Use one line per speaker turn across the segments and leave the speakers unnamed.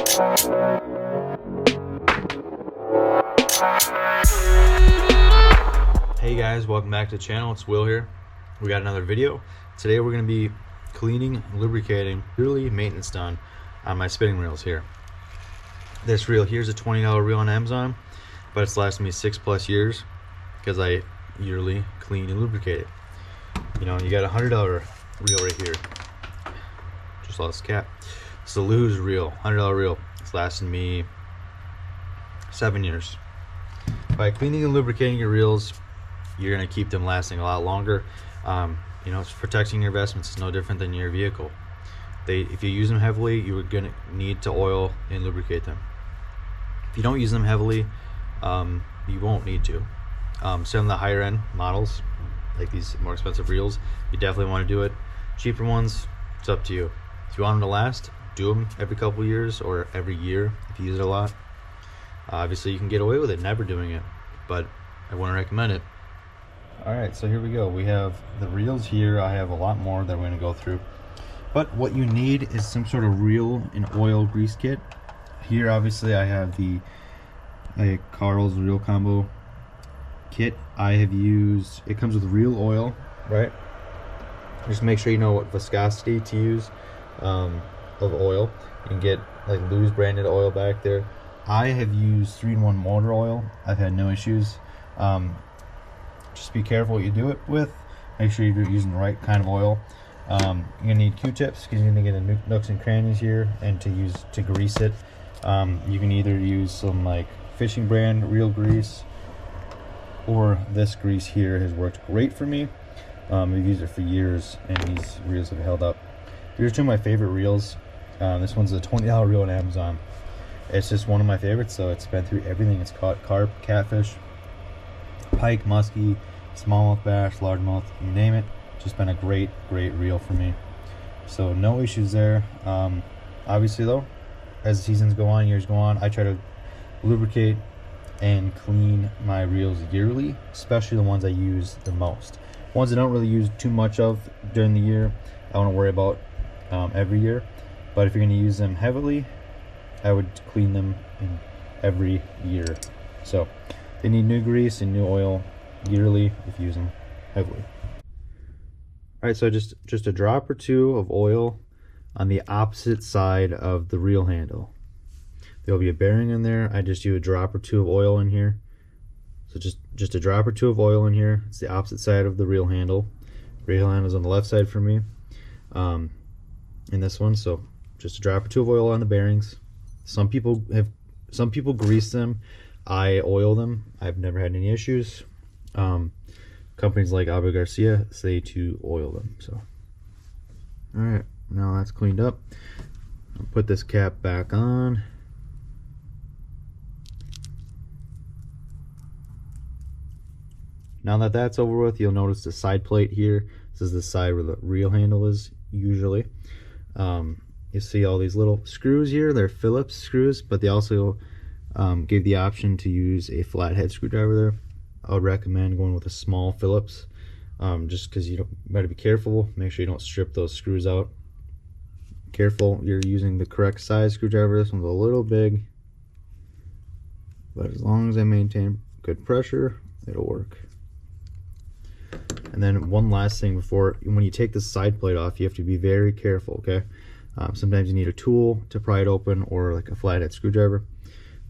Hey guys, welcome back to the channel. It's Will here. We got another video. Today we're going to be cleaning and lubricating, yearly maintenance done on my spinning reels here. This reel here's a $20 reel on Amazon, but it's lasted me 6+ years because I yearly clean and lubricate it. You know, you got a $100 reel right here. Just lost the cap. It's the Lose reel, $100 reel. It's lasted me 7 years. By cleaning and lubricating your reels, you're going to keep them lasting a lot longer. You know, it's protecting your investments. It's no different than your vehicle. If you use them heavily, you're going to need to oil and lubricate them. If you don't use them heavily, you won't need to. Some of the higher end models, like these more expensive reels, you definitely want to do it. Cheaper ones, it's up to you. If you want them to last, do them every couple years or every year if you use it a lot. Obviously you can get away with it never doing it, but I wouldn't recommend it. Alright, so here we go. We have the reels here. I have a lot more that we're going to go through, but what you need is some sort of reel and oil grease kit. Here obviously I have the Carl's reel combo kit. I have used, it comes with reel oil, right? Just make sure you know what viscosity to use of oil. You can get like Lose branded oil back there. I have used 3-in-1 motor oil. I've had no issues. Just be careful what you do it with. Make sure you're using the right kind of oil. You're gonna need Q-tips because you're gonna get a nooks and crannies here, and to grease it. You can either use some like fishing brand reel grease, or this grease here has worked great for me. I've used it for years, and these reels have held up. These are two of my favorite reels. This one's a $20 reel on Amazon. It's just one of my favorites, so it's been through everything. It's caught carp, catfish, pike, muskie, smallmouth bass, largemouth, you name it. Just been a great reel for me. So no issues there. Obviously though, as the seasons go on, years go on, I try to lubricate and clean my reels yearly, especially the ones I use the most. Ones I don't really use too much of during the year, I want to worry about every year. But if you're going to use them heavily, I would clean them in every year. So they need new grease and new oil yearly if you use them heavily. All right, so just a drop or two of oil on the opposite side of the reel handle. There'll be a bearing in there. I just do a drop or two of oil in here. So just a drop or two of oil in here. It's the opposite side of the reel handle. Reel handle is on the left side for me. In this one, so just a drop or two of oil on the bearings. Some people grease them. I oil them. I've never had any issues. Companies like Abu Garcia say to oil them. So, all right, now that's cleaned up. I'll put this cap back on. Now that that's over with, you'll notice the side plate here. This is the side where the reel handle is usually. You see all these little screws here. They're Phillips screws, but they also gave the option to use a flathead screwdriver there. I would recommend going with a small Phillips, just because you better be careful. Make sure you don't strip those screws out. Careful, you're using the correct size screwdriver. This one's a little big, but as long as I maintain good pressure, it'll work. And then one last thing before, when you take the side plate off, you have to be very careful, okay? Sometimes you need a tool to pry it open, or like a flathead screwdriver.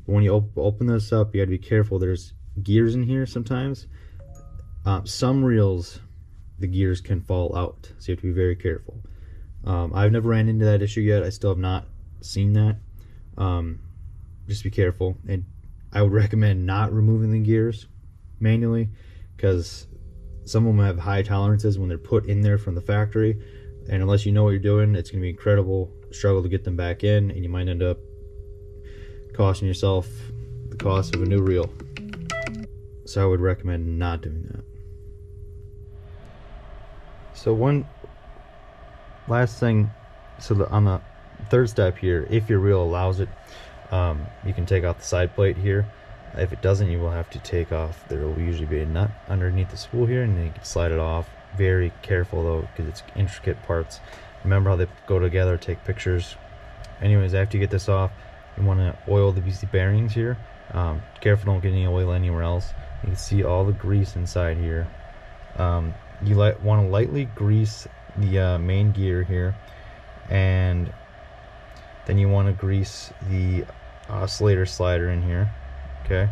But when you open this up, you got to be careful. There's gears in here sometimes. Some reels, the gears can fall out, so you have to be very careful. I've never ran into that issue yet. I still have not seen that. Just be careful, and I would recommend not removing the gears manually, because some of them have high tolerances when they're put in there from the factory, and unless you know what you're doing, it's going to be incredible struggle to get them back in, and you might end up costing yourself the cost of a new reel. So I would recommend not doing that. So one last thing, so on the third step here, if your reel allows it, you can take off the side plate here. If it doesn't, you will have to take off, there will usually be a nut underneath the spool here, and then you can slide it off. Very careful though, because it's intricate parts. Remember how they go together. Take pictures. Anyways, after you get this off, You want to oil these bearings here. Careful, don't get any oil anywhere else. You can see all the grease inside here. You want to lightly grease the main gear here, and then you want to grease the oscillator slider in here. Okay,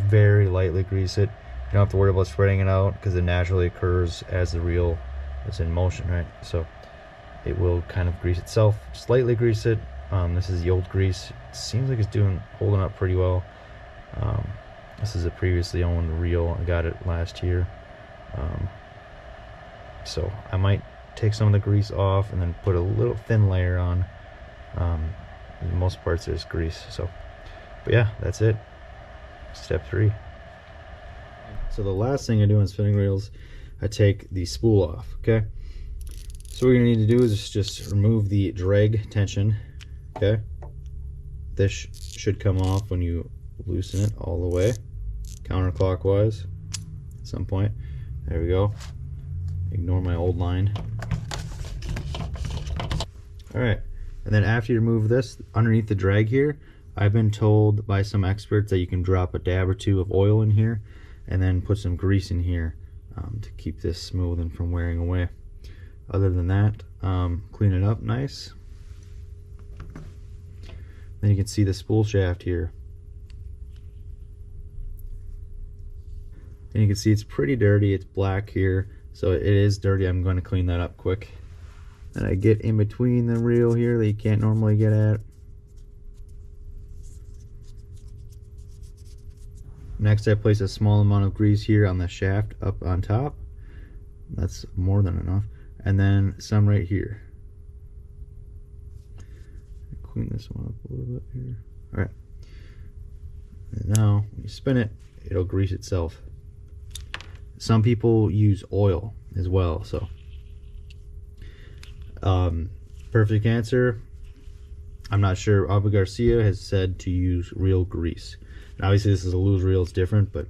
very lightly grease it. You don't have to worry about spreading it out because it naturally occurs as the reel is in motion, right? So it will kind of grease itself. Just lightly grease it. This is the old grease. It seems like it's holding up pretty well. This is a previously owned reel. I got it last year. So I might take some of the grease off and then put a little thin layer on. In most parts there's grease. So, but yeah, that's it. Step 3. So the last thing I do on spinning reels, I take the spool off. Okay. So what you're gonna need to do is just remove the drag tension. Okay. This should come off when you loosen it all the way, counterclockwise at some point. There we go. Ignore my old line. Alright, and then after you remove this, underneath the drag here, I've been told by some experts that you can drop a dab or two of oil in here and then put some grease in here to keep this smooth and from wearing away. Other than that, clean it up nice. Then you can see the spool shaft here. And you can see it's pretty dirty. It's black here, so it is dirty. I'm going to clean that up quick. And I get in between the reel here that you can't normally get at. Next, I place a small amount of grease here on the shaft up on top. That's more than enough. And then some right here. Clean this one up a little bit here. Alright. And now, when you spin it, it'll grease itself. Some people use oil as well, so perfect answer, I'm not sure. Abu Garcia has said to use real grease. And obviously this is a loose reel, it's different, but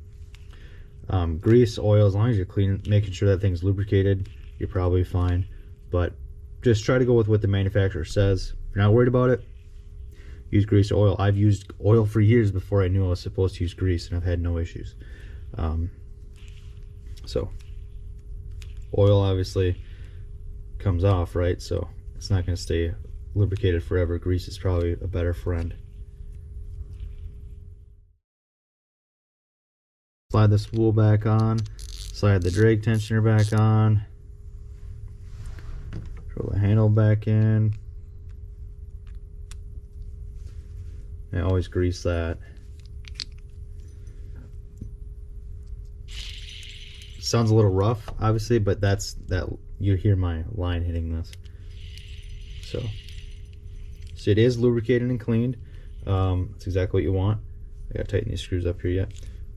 grease, oil, as long as you're clean, making sure that thing's lubricated, you're probably fine. But just try to go with what the manufacturer says. If you're not worried about it, use grease or oil. I've used oil for years before I knew I was supposed to use grease, and I've had no issues. So oil obviously comes off, right? So it's not going to stay lubricated forever. Grease is probably a better friend. Slide the spool back on, slide the drag tensioner back on, throw the handle back in, and always grease that. Sounds a little rough, obviously, but that's that. You hear my line hitting this. So it is lubricated and cleaned. That's exactly what you want. I gotta tighten these screws up here yet.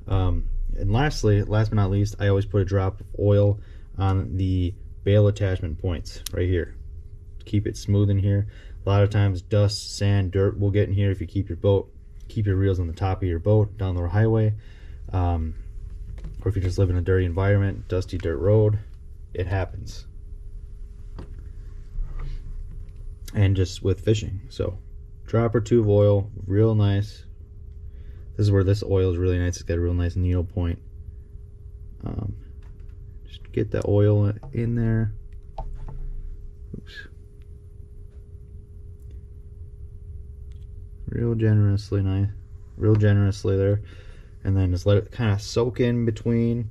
And lastly, last but not least, I always put a drop of oil on the bail attachment points right here. Keep it smooth in here. A lot of times dust, sand, dirt will get in here if you keep your reels on the top of your boat down the highway. Or if you just live in a dirty environment, dusty dirt road, it happens. And just with fishing. So drop or two of oil, real nice. This is where this oil is really nice. It's got a real nice needle point. Just get the oil in there. Oops. Real generously nice. Real generously there. And then just let it kind of soak in between.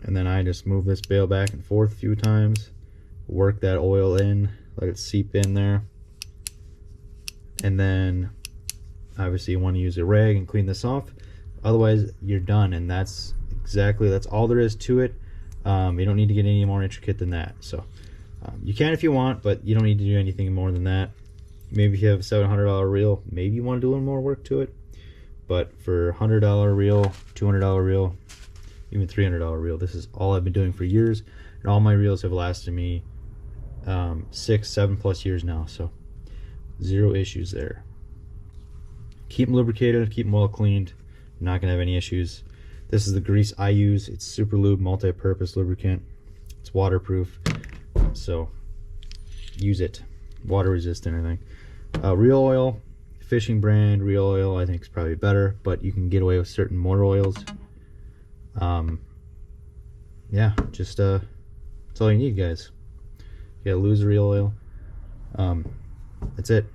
And then I just move this bail back and forth a few times. Work that oil in. Let it seep in there. And then obviously you want to use a rag and clean this off. Otherwise you're done, and that's all there is to it. You don't need to get any more intricate than that. So you can if you want, but you don't need to do anything more than that. Maybe if you have a $700 reel, maybe you want to do a little more work to it. But for $100 reel, $200 reel, even $300 reel, this is all I've been doing for years, and all my reels have lasted me 6-7+ years now. So zero issues there. Keep them lubricated, keep them well cleaned. You're not gonna have any issues. This is the grease I use. It's Super Lube multi-purpose lubricant. It's waterproof, so use it. Water resistant, I think. Reel oil, fishing brand reel oil I think is probably better, but you can get away with certain motor oils. Yeah, just that's all you need, guys. You gotta lose the reel oil. That's it.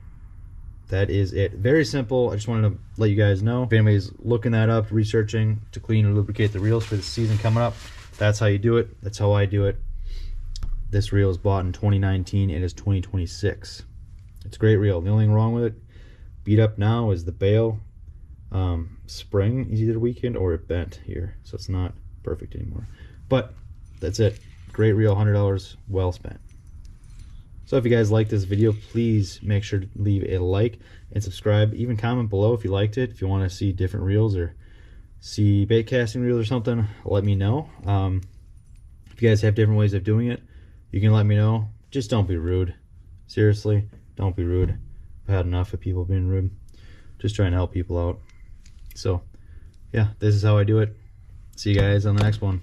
That is it. Very simple. I just wanted to let you guys know. If anybody's looking that up, researching to clean and lubricate the reels for the season coming up, that's how you do it. That's how I do it. This reel is bought in 2019. It is 2026. It's a great reel. The only thing wrong with it, beat up now, is the bail spring is either weakened or it bent here, so it's not perfect anymore. But that's it. Great reel, $100 well spent. So if you guys like this video, please make sure to leave a like and subscribe. Even comment below if you liked it. If you want to see different reels or see bait casting reels or something, let me know. If you guys have different ways of doing it, you can let me know. Just don't be rude. Seriously, don't be rude. I've had enough of people being rude. Just trying to help people out. So yeah, this is how I do it. See you guys on the next one.